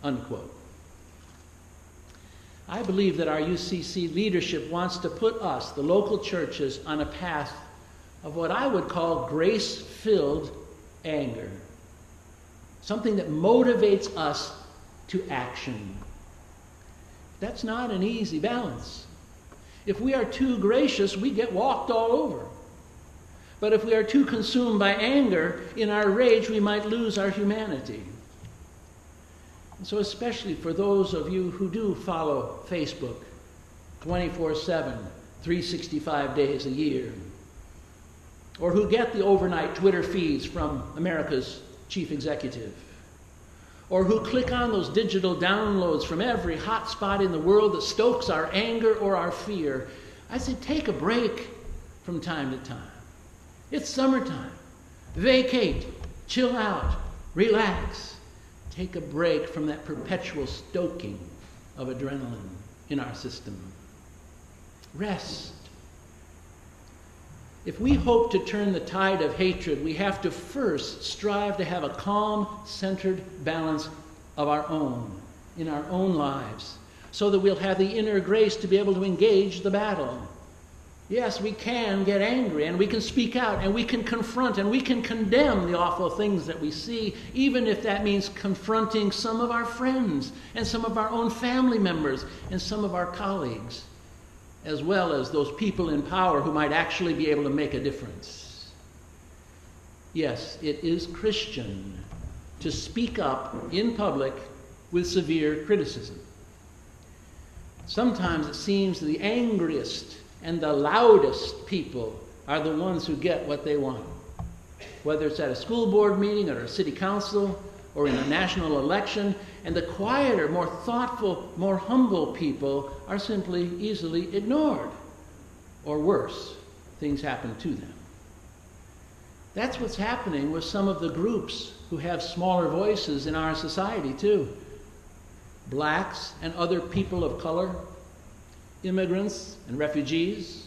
unquote. I believe that our UCC leadership wants to put us, the local churches, on a path of what I would call grace-filled anger. Something that motivates us to action. That's not an easy balance. If we are too gracious, we get walked all over. But if we are too consumed by anger, in our rage, we might lose our humanity. And so especially for those of you who do follow Facebook 24/7, 365 days a year, or who get the overnight Twitter feeds from America's chief executive, or who click on those digital downloads from every hot spot in the world that stokes our anger or our fear, I say take a break from time to time. It's summertime. Vacate, chill out, relax. Take a break from that perpetual stoking of adrenaline in our system. Rest. If we hope to turn the tide of hatred, we have to first strive to have a calm, centered balance of our own, in our own lives, so that we'll have the inner grace to be able to engage the battle. Yes, we can get angry, and we can speak out, and we can confront, and we can condemn the awful things that we see, even if that means confronting some of our friends, and some of our own family members, and some of our colleagues, as well as those people in power who might actually be able to make a difference. Yes, it is Christian to speak up in public with severe criticism. Sometimes it seems the angriest and the loudest people are the ones who get what they want. Whether it's at a school board meeting or a city council or in a national election, and the quieter, more thoughtful, more humble people are simply easily ignored. Or worse, things happen to them. That's what's happening with some of the groups who have smaller voices in our society too. Blacks and other people of color, immigrants and refugees,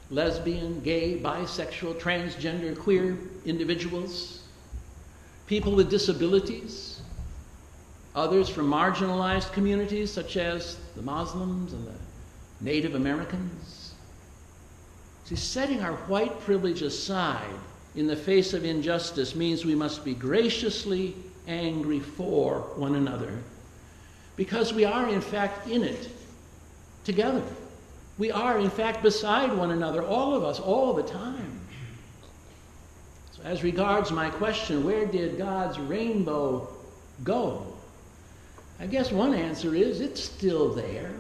lesbian, gay, bisexual, transgender, queer individuals, people with disabilities, others from marginalized communities such as the Muslims and the Native Americans. See, setting our white privilege aside in the face of injustice means we must be graciously angry for one another, because we are in fact in it together. We are in fact beside one another, all of us, all the time. So as regards my question, where did God's rainbow go? I guess one answer is it's still there.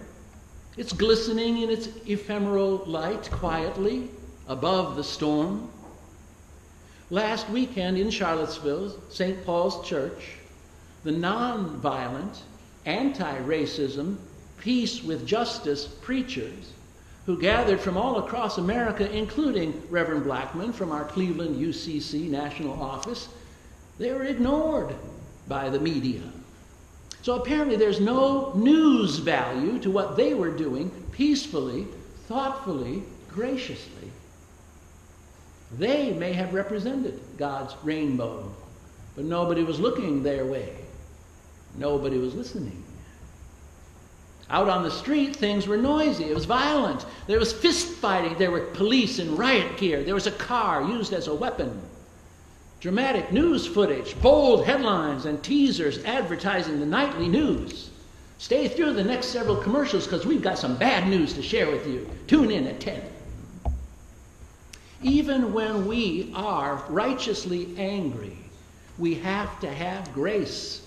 It's glistening in its ephemeral light quietly above the storm. Last weekend in Charlottesville, St. Paul's Church, the non-violent, anti-racism, peace with justice preachers who gathered from all across America, including Reverend Blackman from our Cleveland UCC national office, they were ignored by the media. So apparently there's no news value to what they were doing peacefully, thoughtfully, graciously. They may have represented God's rainbow, but nobody was looking their way. Nobody was listening. Out on the street, things were noisy. It was violent. There was fist fighting. There were police in riot gear. There was a car used as a weapon. Dramatic news footage, bold headlines, and teasers advertising the nightly news. Stay through the next several commercials because we've got some bad news to share with you. Tune in at 10. Even when we are righteously angry, we have to have grace.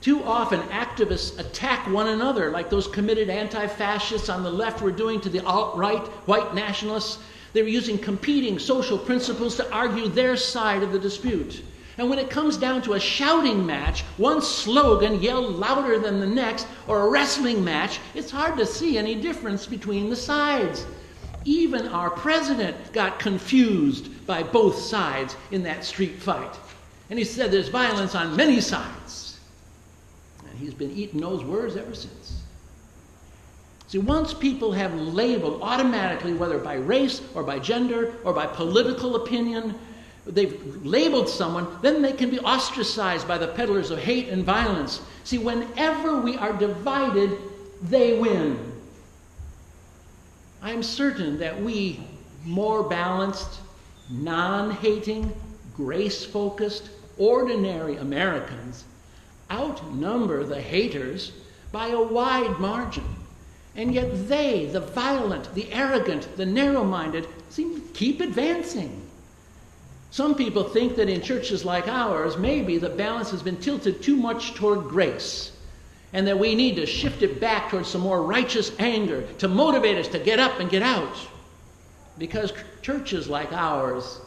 Too often, activists attack one another like those committed anti-fascists on the left were doing to the alt-right white nationalists. They were using competing social principles to argue their side of the dispute. And when it comes down to a shouting match, one slogan yelled louder than the next, or a wrestling match, it's hard to see any difference between the sides. Even our president got confused by both sides in that street fight. And he said there's violence on many sides. And he's been eating those words ever since. See, once people have labeled automatically, whether by race or by gender or by political opinion, they've labeled someone, then they can be ostracized by the peddlers of hate and violence. See, whenever we are divided, they win. I am certain that we, more balanced, non-hating, grace-focused, ordinary Americans outnumber the haters by a wide margin. And yet they, the violent, the arrogant, the narrow-minded, seem to keep advancing. Some people think that in churches like ours, maybe the balance has been tilted too much toward grace, and that we need to shift it back towards some more righteous anger to motivate us to get up and get out. Because churches like ours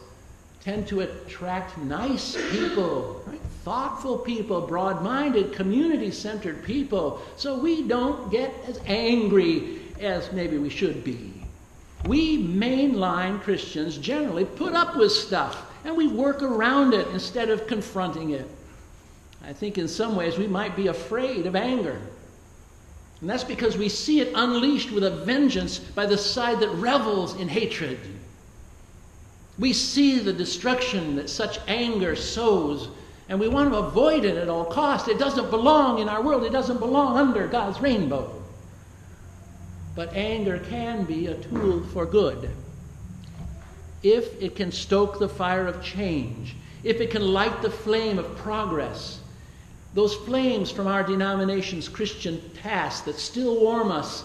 tend to attract nice people, right? Thoughtful people, broad-minded, community-centered people, so we don't get as angry as maybe we should be. We mainline Christians generally put up with stuff, and we work around it instead of confronting it. I think in some ways we might be afraid of anger. And that's because we see it unleashed with a vengeance by the side that revels in hatred. We see the destruction that such anger sows, and we want to avoid it at all costs. It doesn't belong in our world. It doesn't belong under God's rainbow. But anger can be a tool for good if it can stoke the fire of change, if it can light the flame of progress. Those flames from our denomination's Christian past that still warm us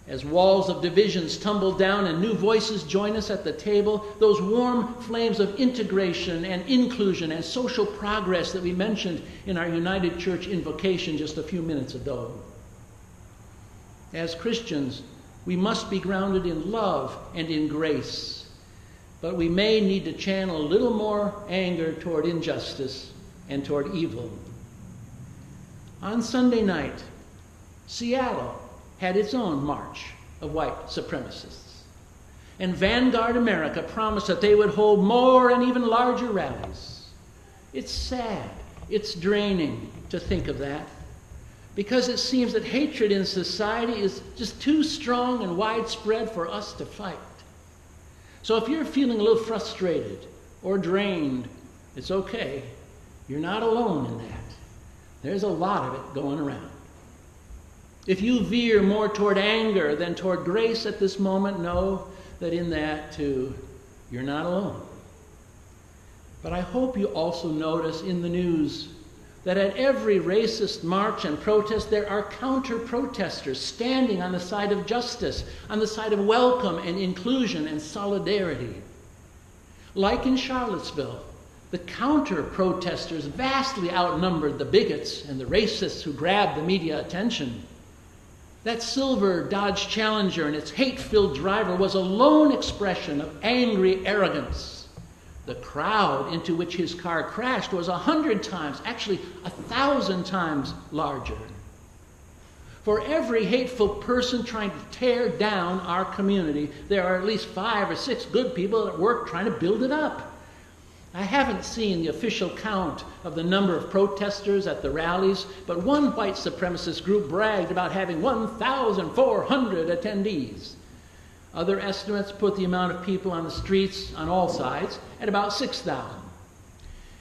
as walls of divisions tumble down and new voices join us at the table, those warm flames of integration and inclusion and social progress that we mentioned in our United Church invocation just a few minutes ago. As Christians, we must be grounded in love and in grace, but we may need to channel a little more anger toward injustice and toward evil. On Sunday night, Seattle had its own march of white supremacists. And Vanguard America promised that they would hold more and even larger rallies. It's sad, it's draining to think of that, because it seems that hatred in society is just too strong and widespread for us to fight. So if you're feeling a little frustrated or drained, it's okay. You're not alone in that. There's a lot of it going around. If you veer more toward anger than toward grace at this moment, know that in that, too, you're not alone. But I hope you also notice in the news that at every racist march and protest, there are counter-protesters standing on the side of justice, on the side of welcome and inclusion and solidarity. Like in Charlottesville, the counter-protesters vastly outnumbered the bigots and the racists who grabbed the media attention. That silver Dodge Challenger and its hate-filled driver was a lone expression of angry arrogance. The crowd into which his car crashed was 100 times, actually 1,000 times larger. For every hateful person trying to tear down our community, there are at least 5 or 6 good people at work trying to build it up. I haven't seen the official count of the number of protesters at the rallies, but one white supremacist group bragged about having 1,400 attendees. Other estimates put the amount of people on the streets on all sides at about 6,000.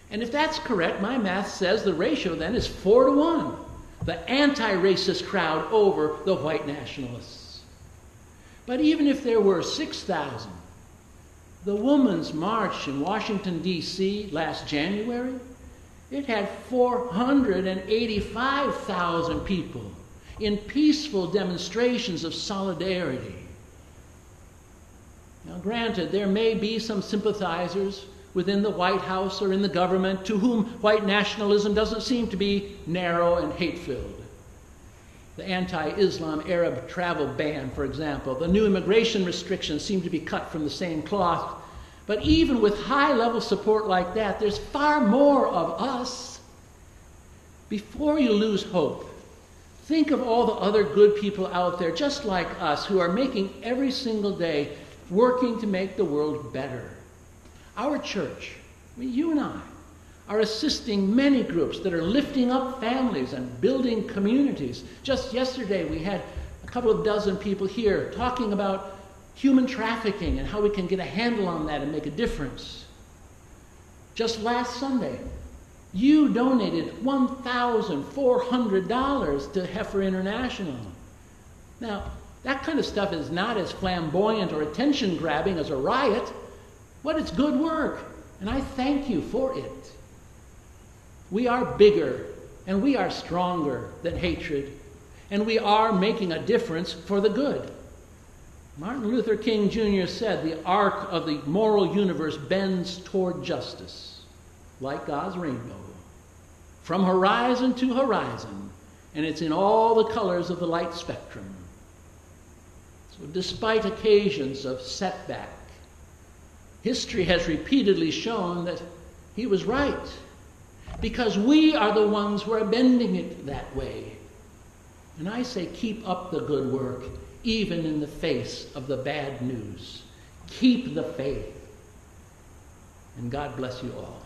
And if that's correct, my math says the ratio then is 4-1. The anti-racist crowd over the white nationalists. But even if there were 6,000, the Women's March in Washington, D.C. last January, it had 485,000 people in peaceful demonstrations of solidarity. Now, granted, there may be some sympathizers within the White House or in the government to whom white nationalism doesn't seem to be narrow and hate-filled. The anti-Islam Arab travel ban, for example, the new immigration restrictions seem to be cut from the same cloth. But even with high-level support like that, there's far more of us. Before you lose hope, think of all the other good people out there just like us who are making every single day working to make the world better. Our church, you and I, are assisting many groups that are lifting up families and building communities. Just yesterday, we had a couple of dozen people here talking about human trafficking and how we can get a handle on that and make a difference. Just last Sunday, you donated $1,400 to Heifer International. Now, that kind of stuff is not as flamboyant or attention-grabbing as a riot, but it's good work, and I thank you for it. We are bigger, and we are stronger than hatred, and we are making a difference for the good. Martin Luther King Jr. said the arc of the moral universe bends toward justice, like God's rainbow, from horizon to horizon, and it's in all the colors of the light spectrum. So despite occasions of setback, history has repeatedly shown that he was right, because we are the ones who are bending it that way. And I say keep up the good work, even in the face of the bad news. Keep the faith. And God bless you all.